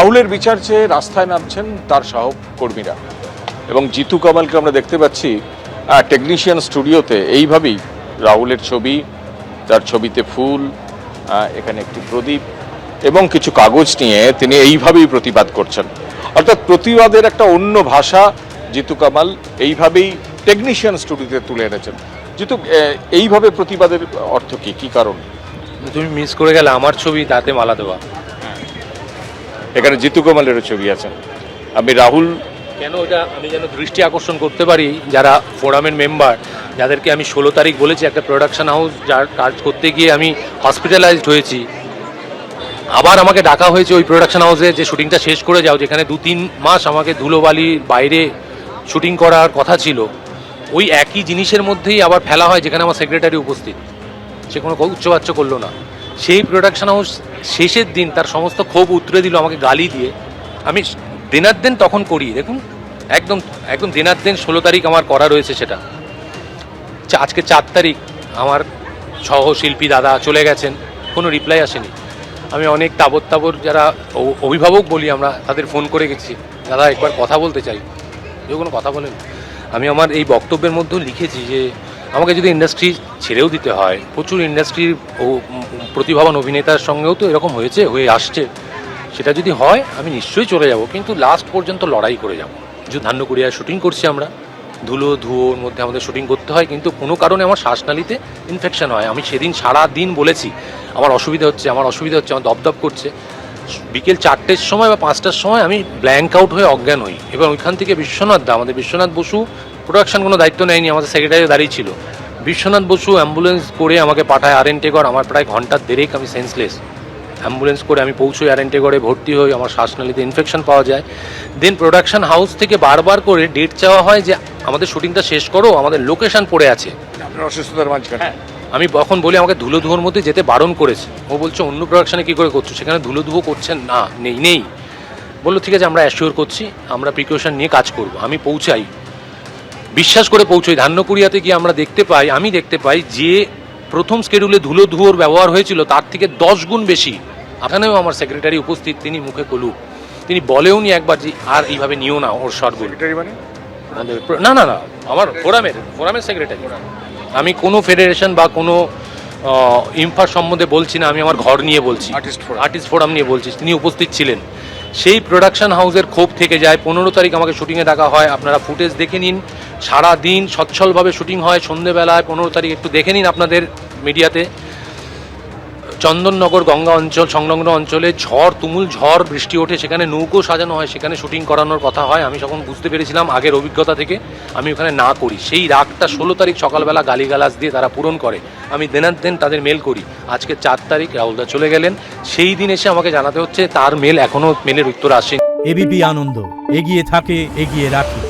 রাহুলের বিচার চেয়ে রাস্তায় নামছেন তার সহকর্মীরা এবং জিতু কামালকে আমরা দেখতে পাচ্ছি টেকনিশিয়ান স্টুডিওতে এইভাবেই রাহুলের ছবি, তার ছবিতে ফুল, এখানে একটি প্রদীপ এবং কিছু কাগজ নিয়ে তিনি এইভাবেই প্রতিবাদ করছেন। অর্থাৎ প্রতিবাদের একটা অন্য ভাষা জিতু কামাল এইভাবেই টেকনিশিয়ান স্টুডিওতে তুলে এনেছেন। জিতু, এইভাবে প্রতিবাদের অর্থ কি, কি কারণ? তুমি মিস করে গেলে আমার ছবি তাতে মালা দেওয়া। এখানে জিতু কামালেরও ছবি আছে। আমি রাহুল কেন ওটা আমি যেন দৃষ্টি আকর্ষণ করতে পারি যারা ফোরামের মেম্বার, যাদেরকে আমি 16 তারিখ বলেছি একটা প্রোডাকশন হাউস যার কাজ করতে গিয়ে আমি হসপিটালাইজড হয়েছি, আবার আমাকে ডাকা হয়েছে ওই প্রোডাকশন হাউসে যে শুটিংটা শেষ করে যাও, যেখানে 2-3 মাস আমাকে ধুলোবালির বাইরে শুটিং করার কথা ছিল। ওই একই জিনিসের মধ্যেই আবার ফেলা হয় যেখানে আমার সেক্রেটারি উপস্থিত, সে কোনো উচ্চবাচ্য করলো না। সেই প্রোডাকশন হাউস শেষের দিন তার সমস্ত ক্ষোভ উতরে দিল আমাকে গালি দিয়ে। আমি দিনার দিন তখন করি, দেখুন একদম একদম দিনার দিন 16 তারিখ আমার করা রয়েছে সেটা। আজকে 4 তারিখ আমার সহশিল্পী দাদা চলে গেছেন, কোনো রিপ্লাই আসেনি। আমি অনেক তাবর যারা অভিভাবক বলি আমরা, তাদের ফোন করে গেছি, দাদা একবার কথা বলতে চাই, কেউ কোনো কথা বলেন। আমি আমার এই বক্তব্যের মধ্যেও লিখেছি যে আমাকে যদি ইন্ডাস্ট্রি ছেড়েও দিতে হয়, প্রচুর ইন্ডাস্ট্রির প্রতিভাবান অভিনেতার সঙ্গেও তো এরকম হয়ে আসছে, সেটা যদি হয় আমি নিশ্চয়ই চলে যাব, কিন্তু লাস্ট পর্যন্ত লড়াই করে যাব। যে ধান্যকুড়িয়ায় শুটিং করছি আমরা, ধুলোর মধ্যে আমাদের শুটিং করতে হয়, কিন্তু কোনো কারণে আমার শ্বাসনালীতে ইনফেকশন হয়। আমি সেদিন সারা দিন বলেছি আমার অসুবিধা হচ্ছে, আমার দপদপ করছে। বিকেল 4টের সময় বা 5টার সময় আমি ব্ল্যাঙ্ক আউট হয়ে অজ্ঞান হই, এবং ওইখান থেকে আমাদের বিশ্বনাথ বসু প্রোডাকশন কোনো দায়িত্ব নেয়নি, আমাদের সেক্রেটারি দাঁড়িয়ে ছিল। বিশ্বনাথ বসু অ্যাম্বুলেন্স করে আমাকে পাঠায় আরএনটেগড়। আমার প্রায় ঘন্টার দেড়েক আমি সেন্সলেস। অ্যাম্বুলেন্স করে আমি পৌঁছই আরএনটেগড়ে, ভর্তি হই, আমার শ্বাসনালীতে ইনফেকশন পাওয়া যায়। দেন প্রোডাকশন হাউস থেকে বারবার করে ডেট চাওয়া হয় যে আমাদের শুটিংটা শেষ করো, আমাদের লোকেশন পড়ে আছে। আপনার অসুস্থতার মাঝখানে আমি তখন বলি আমাকে ধুলোর মধ্যে যেতে বারণ করেছে। ও বলছে অন্য প্রোডাকশনে কী করে করছো, সেখানে ধুলো করছেন না, নেই। বললো ঠিক আছে আমরা অ্যাসিওর করছি, আমরা প্রিকশন নিয়ে কাজ করব। আমি পৌঁছাই, বিশ্বাস করে পৌঁছই। ধান্যকুড়িয়াতে গিয়ে আমি দেখতে পাই যে প্রথম স্কেডিউলে ধুলোর ব্যবহার হয়েছিল তার থেকে 10 গুণ বেশি। এখানেও আমার সেক্রেটারি উপস্থিত, তিনি মুখে কলুক, তিনি বলেওনি একবার যে আর এইভাবে নিও না ওর শর্টগুলো। মানে না, আমার ফোরামের সেক্রেটারি। আমি কোনো ফেডারেশন বা কোনো ইমফার সম্বন্ধে বলছি না, আমি আমার ঘর নিয়ে বলছি, আর্টিস্ট ফোরাম নিয়ে বলছি। তিনি উপস্থিত ছিলেন। সেই প্রোডাকশন হাউসের ক্ষোভ থেকে যায়। 15 তারিখ আমাকে শুটিংয়ে ডাকা হয়, আপনারা ফুটেজ দেখে নিন, সারা দিন সচ্ছলভাবে শুটিং হয়। সন্ধ্যেবেলায় 15 তারিখ একটু দেখে নিন আপনাদের মিডিয়াতে, চন্দননগর গঙ্গা অঞ্চল সংলগ্ন অঞ্চলে তুমুল ঝড় বৃষ্টি ওঠে, সেখানে নৌকো সাজানো হয়, সেখানে শুটিং করানোর কথা হয়। আমি তখন বুঝতে পেরেছিলাম আগের অভিজ্ঞতা থেকে আমি ওখানে না করি। সেই রাগটা 16 তারিখ সকালবেলা গালিগালাজ দিয়ে তারা পূরণ করে। আমি দেন তাদের মেল করি। আজকে 4 তারিখ রাহুলদা চলে গেলেন, সেই দিন এসে আমাকে জানাতে হচ্ছে তার এখনও মেলের উত্তর আসেনি। এবিপি আনন্দ, এগিয়ে থাকে, এগিয়ে রাখে।